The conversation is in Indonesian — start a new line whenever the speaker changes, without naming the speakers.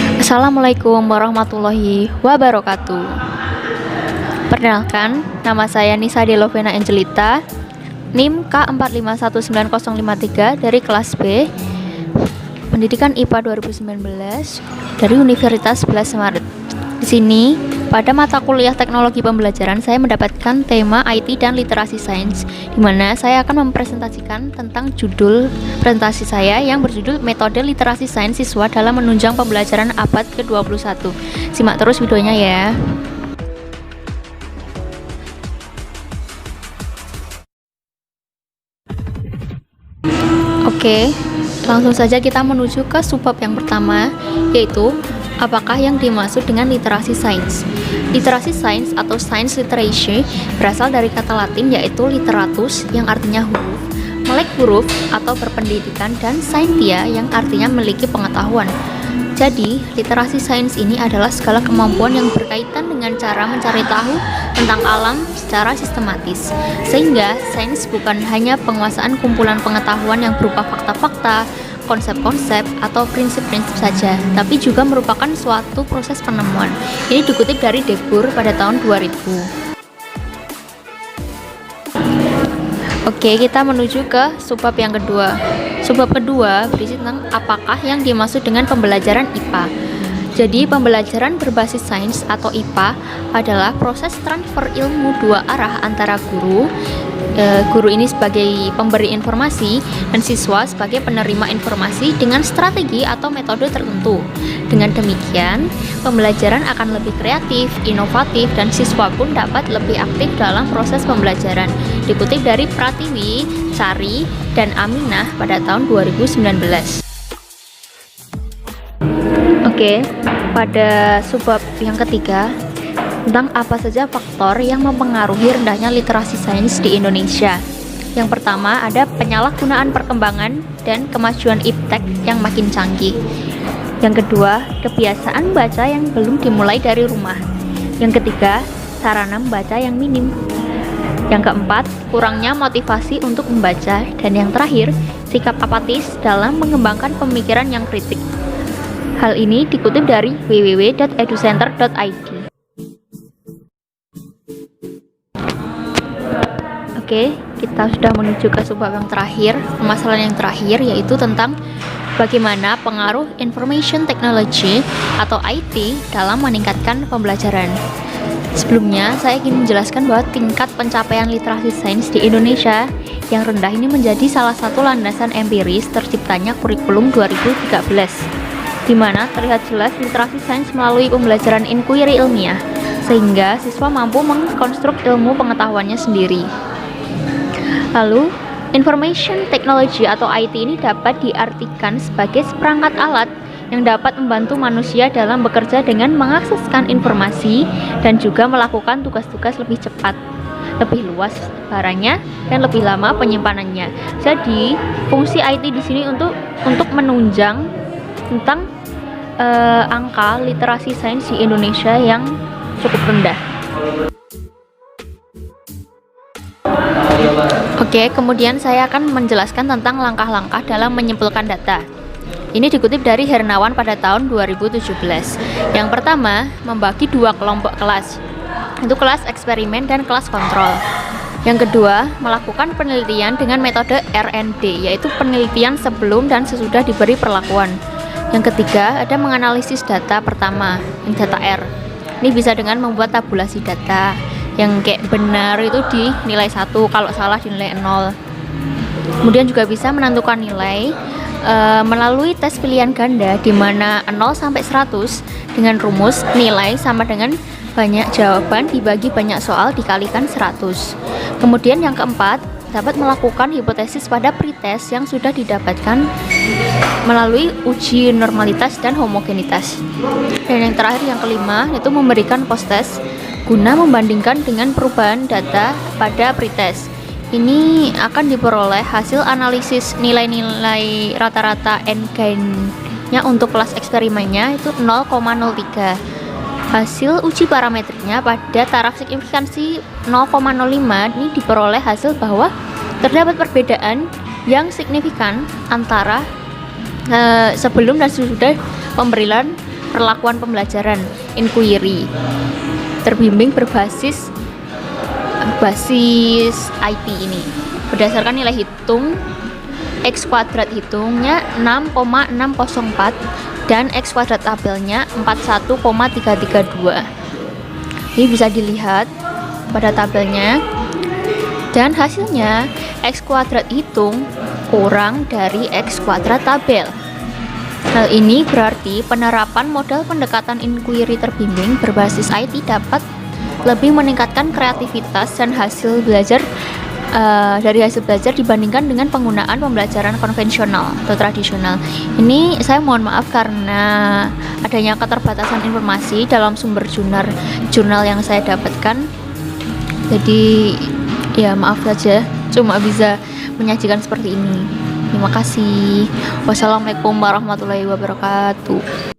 Assalamualaikum warahmatullahi wabarakatuh. Perkenalkan, nama saya Nisa Delovena Angelita, NIM K451903 dari kelas B, Pendidikan IPA 2019 dari Universitas 11 Maret. Di sini, pada mata kuliah Teknologi Pembelajaran, saya mendapatkan tema IT dan Literasi Sains, di mana saya akan mempresentasikan tentang judul presentasi saya yang berjudul Metode Literasi Sains Siswa dalam Menunjang Pembelajaran Abad ke-21. Simak terus videonya ya. Oke, langsung saja kita menuju ke subbab yang pertama, yaitu apakah yang dimaksud dengan literasi sains. Literasi sains atau science literacy berasal dari kata Latin yaitu literatus yang artinya huruf, melek huruf atau berpendidikan, dan scientia yang artinya memiliki pengetahuan. Jadi, literasi sains ini adalah segala kemampuan yang berkaitan dengan cara mencari tahu tentang alam secara sistematis. Sehingga, sains bukan hanya penguasaan kumpulan pengetahuan yang berupa fakta-fakta, konsep-konsep, atau prinsip-prinsip saja, tapi juga merupakan suatu proses penemuan. Ini dikutip dari Debur pada tahun 2000. Oke, kita menuju ke subbab yang kedua. Subbab kedua berisi tentang apakah yang dimaksud dengan pembelajaran IPA. Jadi, pembelajaran berbasis sains atau IPA adalah proses transfer ilmu dua arah antara guru ini sebagai pemberi informasi dan siswa sebagai penerima informasi dengan strategi atau metode tertentu. Dengan demikian, pembelajaran akan lebih kreatif, inovatif, dan siswa pun dapat lebih aktif dalam proses pembelajaran. Dikutip dari Pratiwi, Sari, dan Aminah pada tahun 2019. Oke, pada subbab yang ketiga, tentang apa saja faktor yang mempengaruhi rendahnya literasi sains di Indonesia. Yang pertama ada penyalahgunaan perkembangan dan kemajuan iptek yang makin canggih. Yang kedua, kebiasaan baca yang belum dimulai dari rumah. Yang ketiga, sarana membaca yang minim. Yang keempat, kurangnya motivasi untuk membaca. Dan yang terakhir, sikap apatis dalam mengembangkan pemikiran yang kritik. Hal ini dikutip dari www.educenter.id. Oke, kita sudah menuju ke subbab yang terakhir, permasalahan yang terakhir, yaitu tentang bagaimana pengaruh information technology atau IT dalam meningkatkan pembelajaran. Sebelumnya, saya ingin menjelaskan bahwa tingkat pencapaian literasi sains di Indonesia yang rendah ini menjadi salah satu landasan empiris terciptanya kurikulum 2013, di mana terlihat jelas literasi sains melalui pembelajaran inquiry ilmiah, sehingga siswa mampu mengkonstruk ilmu pengetahuannya sendiri. Lalu, information technology atau IT ini dapat diartikan sebagai seperangkat alat yang dapat membantu manusia dalam bekerja dengan mengakseskan informasi dan juga melakukan tugas-tugas lebih cepat, lebih luas barangnya, dan lebih lama penyimpanannya. Jadi, fungsi IT di sini untuk menunjang tentang angka literasi sains di Indonesia yang cukup rendah. Oke, kemudian saya akan menjelaskan tentang langkah-langkah dalam menyimpulkan data. Ini dikutip dari Hernawan pada tahun 2017. Yang pertama, membagi dua kelompok kelas, itu kelas eksperimen dan kelas kontrol. Yang kedua, melakukan penelitian dengan metode R&D, yaitu penelitian sebelum dan sesudah diberi perlakuan. Yang ketiga, ada menganalisis data pertama, yang data R. Ini bisa dengan membuat tabulasi data. Yang kayak benar itu dinilai 1, kalau salah dinilai 0. Kemudian juga bisa menentukan nilai melalui tes pilihan ganda, di mana 0 sampai 100 dengan rumus nilai sama dengan banyak jawaban dibagi banyak soal dikalikan 100. Kemudian yang keempat, dapat melakukan hipotesis pada pretest yang sudah didapatkan melalui uji normalitas dan homogenitas. Dan yang terakhir, yang kelima, itu memberikan post-test guna membandingkan dengan perubahan data pada pretest. Ini akan diperoleh hasil analisis nilai-nilai rata-rata n-gain-nya untuk kelas eksperimennya itu 0,03. Hasil uji parametriknya pada taraf signifikansi 0,05 ini diperoleh hasil bahwa terdapat perbedaan yang signifikan antara sebelum dan sesudah pemberian perlakuan pembelajaran inquiry terbimbing berbasis IT ini. Berdasarkan nilai hitung X kuadrat hitungnya 6,604 dan X kuadrat tabelnya 41,332. Ini bisa dilihat pada tabelnya, dan hasilnya X kuadrat hitung kurang dari X kuadrat tabel. Hal ini berarti penerapan model pendekatan inquiry terbimbing berbasis IT dapat lebih meningkatkan kreativitas dan hasil belajar dari hasil belajar dibandingkan dengan penggunaan pembelajaran konvensional atau tradisional. Ini saya mohon maaf karena adanya keterbatasan informasi dalam sumber jurnal yang saya dapatkan. Jadi ya maaf saja, cuma bisa menyajikan seperti ini. Terima kasih. Wassalamualaikum warahmatullahi wabarakatuh.